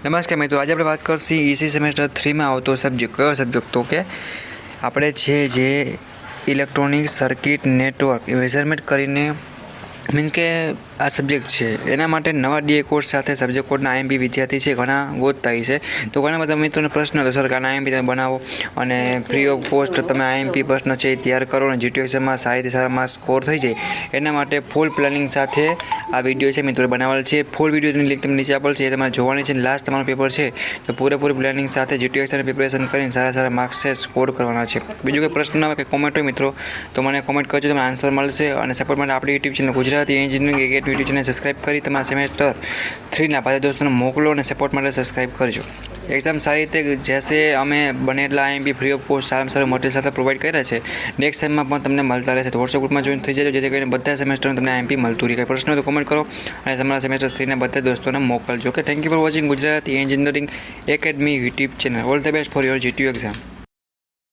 નમસ્કાર મિત્રો, આજે આપણે વાત કરશી ઈસી સેમેસ્ટર 3માં આવતો સબ્જેક્ટ. કયો સબ્જેક્ટ? તો કે આપણે જે ઇલેક્ટ્રોનિક સર્કિટ નેટવર્ક મેઝરમેન્ટ કરીને મીન્સ કે આ સબ્જેક્ટ છે એના માટે નવા ડીએ કોર્સ સાથે સબ્જેક્ટ કોડના આઈએમપી વિદ્યાર્થી છે ઘણા ગોતતા છે. તો ઘણા બધા મિત્રોને પ્રશ્ન હતો, સર આના આઈએમપી તમે બનાવો અને ફ્રી ઓફ કોસ્ટ તમે આઈએમપી પ્રશ્ન છે એ તૈયાર કરો અને જીટીયુ એક્ઝામમાં સારી સારામાં સ્કોર થઈ જાય. એના માટે ફૂલ પ્લાનિંગ સાથે આ વિડીયો છે મિત્રો બનાવેલ છે. ફૂલ વિડીયોની લિંક તમને નીચે આપેલ છે, એ તમારે જોવાની છે. લાસ્ટ તમારું પેપર છે તો પૂરેપૂરી પ્લાનિંગ સાથે જીટીયુ એક્ઝામની પ્રિપેરેશન કરીને સારા માર્ક્સ છે સ્કોર કરવાના છે. બીજું કોઈ પ્રશ્ન આવે કે કોમેન્ટ હોય મિત્રો તો મને કોમેન્ટ કરજો, તમને આન્સર મળશે. અને સપોર્ટ માટે આપણી YouTube channel Gujarati engineering academy YouTube channel subscribe કરી તમારા સેમેસ્ટર 3ના બધા દોસ્તોને મોકલો અને સપોર્ટ માટે સબસ્ક્રાઈબ કરજો. એક્ઝામ સારી રીતે જશે. અમે બનેલા આઈએમપી ફ્રી ઓફ કોસ્ટ સારું મટીરિયલ સાથે પ્રોવાઈડ કર્યા છે. નેક્સ્ટ ટાઈમમાં પણ તમને મળતા રહેશે. તો વોટ્સએપ ગ્રુપમાં જોઈન થઈ જજો, જેથી કરીને બધા સેમેસ્ટરમાં તમને આઈએમપી મળતું રહે. કંઈ પ્રશ્ન હોય તો કોમેન્ટ કરો અને તમારા સેમેસ્ટર 3ના બધા દોસ્તોને મોકલજો. કે thank you for watching Gujarati engineering academy YouTube channel. All the best for your GTU exam.